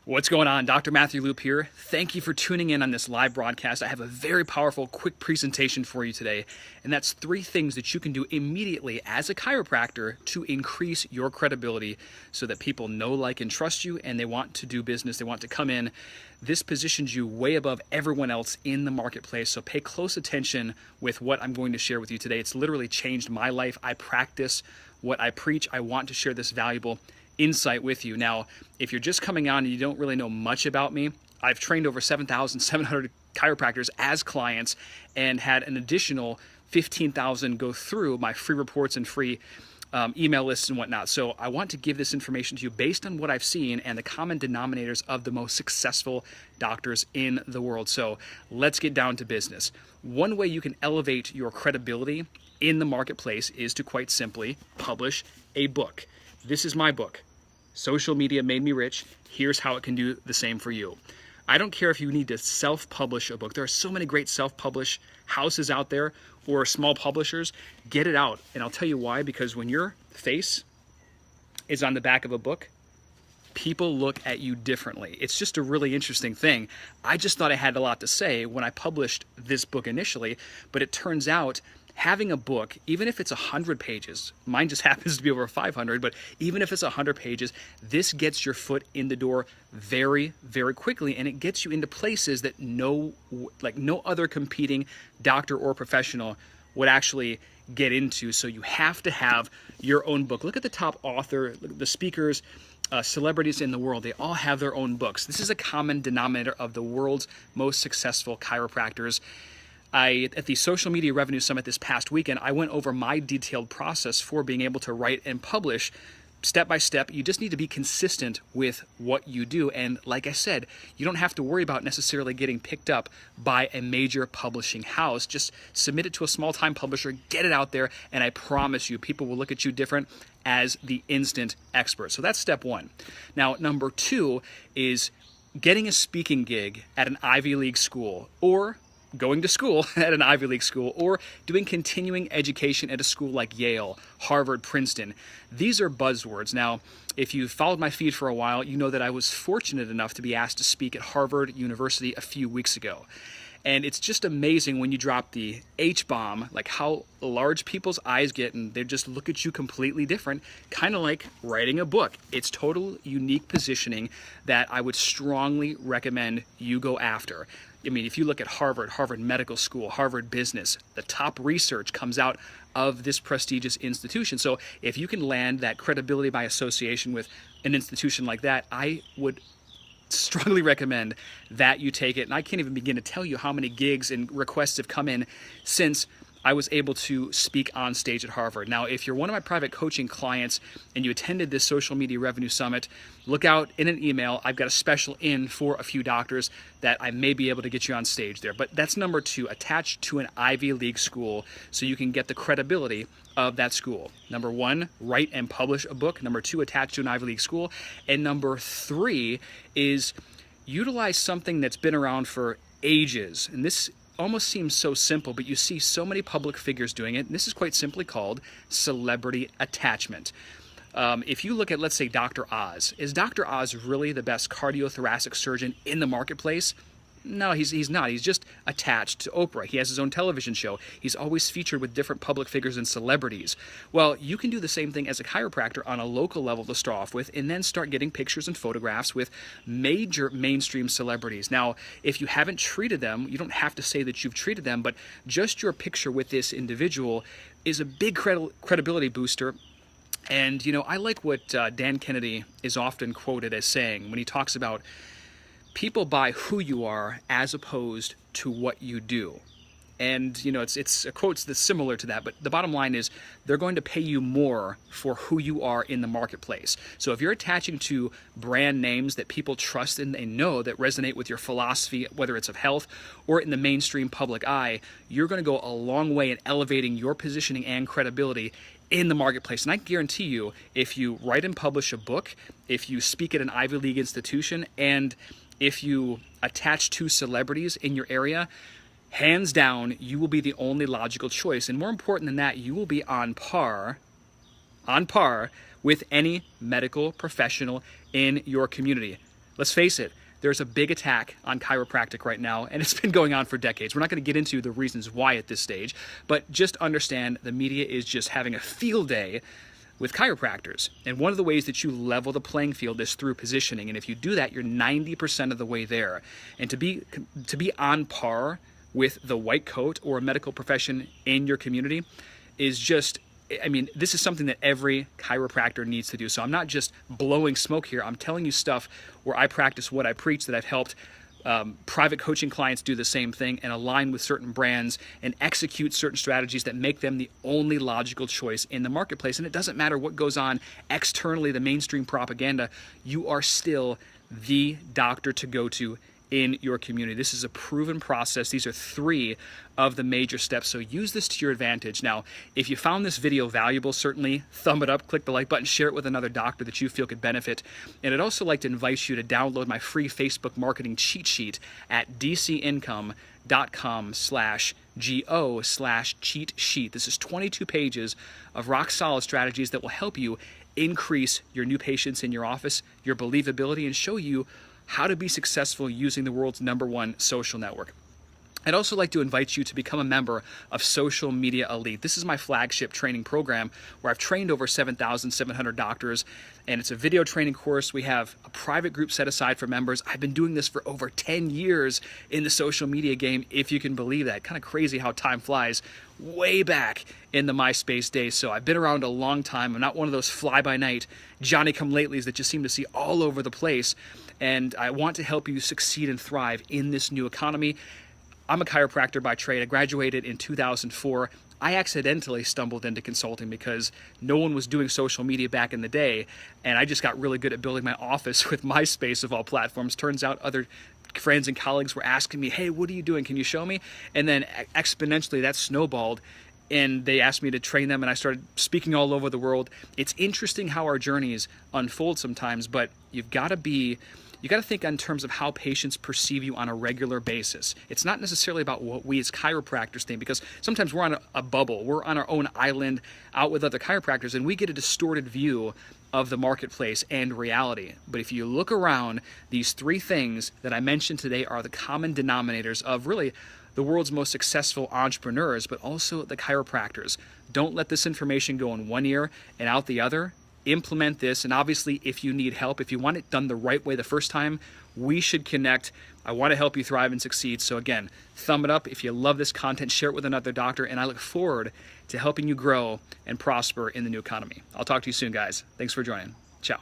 What's going on? Dr. Matthew Loop here. Thank you for tuning in on this live broadcast. I have a very powerful, quick presentation for you today, and that's 3 things that you can do immediately as a chiropractor to increase your credibility so that people know, like, and trust you, and they want to do business, they want to come in. This positions you way above everyone else in the marketplace, so pay close attention with what I'm going to share with you today. It's literally changed my life. I practice what I preach. I want to share this valuable insight with you. Now, if you're just coming on and you don't really know much about me, I've trained over 7,700 chiropractors as clients and had an additional 15,000 go through my free reports and free email lists and whatnot. So I want to give this information to you based on what I've seen and the common denominators of the most successful doctors in the world. So let's get down to business. One way you can elevate your credibility in the marketplace is to quite simply publish a book. This is my book, Social Media Made Me Rich. Here's how it can do the same for you. I don't care if you need to self-publish a book. There are so many great self-publish houses out there or small publishers. Get it out. And I'll tell you why, because when your face is on the back of a book, people look at you differently. It's just a really interesting thing. I just thought I had a lot to say when I published this book initially, but it turns out having a book, even if it's 100 pages, mine just happens to be over 500, but even if it's 100 pages, this gets your foot in the door very, very quickly, and it gets you into places that no other competing doctor or professional would actually get into. So you have to have your own book. Look at the top author, the speakers, celebrities in the world. They all have their own books. This is a common denominator of the world's most successful chiropractors. At the Social Media Revenue Summit this past weekend, I went over my detailed process for being able to write and publish step by step. You just need to be consistent with what you do. And like I said, you don't have to worry about necessarily getting picked up by a major publishing house. Just submit it to a small-time publisher, get it out there, and I promise you, people will look at you different as the instant expert. So that's step 1. Now, number 2 is getting a speaking gig at an Ivy League school, or going to school at an Ivy League school, or doing continuing education at a school like Yale, Harvard, Princeton. These are buzzwords. Now, if you've followed my feed for a while, you know that I was fortunate enough to be asked to speak at Harvard University a few weeks ago. And it's just amazing when you drop the H-bomb, like how large people's eyes get and they just look at you completely different, kind of like writing a book. It's total unique positioning that I would strongly recommend you go after. I mean, if you look at Harvard, Harvard Medical School, Harvard Business, the top research comes out of this prestigious institution. So if you can land that credibility by association with an institution like that, I would strongly recommend that you take it. And I can't even begin to tell you how many gigs and requests have come in since I was able to speak on stage at Harvard. Now, if you're one of my private coaching clients and you attended this Social Media Revenue Summit, look out in an email. I've got a special in for a few doctors that I may be able to get you on stage there. But that's number 2, attached to an Ivy League school so you can get the credibility of that school. Number 1, write and publish a book. Number 2, attach to an Ivy League school. And number 3 is utilize something that's been around for ages. And this almost seems so simple, but you see so many public figures doing it. And this is quite simply called celebrity attachment. If you look at, let's say, Dr. Oz, is Dr. Oz really the best cardiothoracic surgeon in the marketplace? No, he's not. He's just attached to Oprah. He has his own television show. He's always featured with different public figures and celebrities. Well, you can do the same thing as a chiropractor on a local level to start off with, and then start getting pictures and photographs with major mainstream celebrities. Now, if you haven't treated them, you don't have to say that you've treated them, but just your picture with this individual is a big credibility booster. And, you know, I like what Dan Kennedy is often quoted as saying when he talks about people buy who you are as opposed to what you do. And, you know, it's a quote that's similar to that, but the bottom line is they're going to pay you more for who you are in the marketplace. So if you're attaching to brand names that people trust and they know that resonate with your philosophy, whether it's of health or in the mainstream public eye, you're going to go a long way in elevating your positioning and credibility in the marketplace. And I guarantee you, if you write and publish a book, if you speak at an Ivy League institution, and if you attach to celebrities in your area, hands down, you will be the only logical choice. And more important than that, you will be on par with any medical professional in your community. let's face it, there's a big attack on chiropractic right now, and it's been going on for decades. We're not going to get into the reasons why at this stage, but just understand the media is just having a field day with chiropractors. And one of the ways that you level the playing field is through positioning. And if you do that, you're 90% of the way there. And to be on par with the white coat or a medical profession in your community is just, I mean, this is something that every chiropractor needs to do. So I'm not just blowing smoke here. I'm telling you stuff where I practice what I preach, that I've helped private coaching clients do the same thing and align with certain brands and execute certain strategies that make them the only logical choice in the marketplace. And it doesn't matter what goes on externally, the mainstream propaganda, you are still the doctor to go to in your community. This is a proven process. These are 3 of the major steps, so use this to your advantage. Now, if you found this video valuable, certainly thumb it up, click the like button, share it with another doctor that you feel could benefit. And I'd also like to invite you to download my free Facebook marketing cheat sheet at dcincome.com/go/cheat sheet. This is 22 pages of rock solid strategies that will help you increase your new patients in your office, your believability, and show you how to be successful using the world's #1 social network. I'd also like to invite you to become a member of Social Media Elite. This is my flagship training program where I've trained over 7,700 doctors, and it's a video training course. We have a private group set aside for members. I've been doing this for over 10 years in the social media game, if you can believe that. Kind of crazy how time flies, way back in the MySpace days. So I've been around a long time. I'm not one of those fly-by-night Johnny-come-latelys that you seem to see all over the place. And I want to help you succeed and thrive in this new economy. I'm a chiropractor by trade. I graduated in 2004. I accidentally stumbled into consulting because no one was doing social media back in the day, and I just got really good at building my office with MySpace of all platforms. Turns out other friends and colleagues were asking me, hey, what are you doing? Can you show me? And then exponentially that snowballed, and they asked me to train them, and I started speaking all over the world. It's interesting how our journeys unfold sometimes, but you got to think in terms of how patients perceive you on a regular basis. It's not necessarily about what we as chiropractors think, because sometimes we're on a bubble. We're on our own island out with other chiropractors, and we get a distorted view of the marketplace and reality. But if you look around, these 3 things that I mentioned today are the common denominators of really the world's most successful entrepreneurs, but also the chiropractors. Don't let this information go in one ear and out the other. Implement this, and obviously if you need help, if you want it done the right way the first time, we should connect. I want to help you thrive and succeed. So again, thumb it up if you love this content, share it with another doctor, and I look forward to helping you grow and prosper in the new economy. I'll talk to you soon, guys. Thanks for joining. Ciao.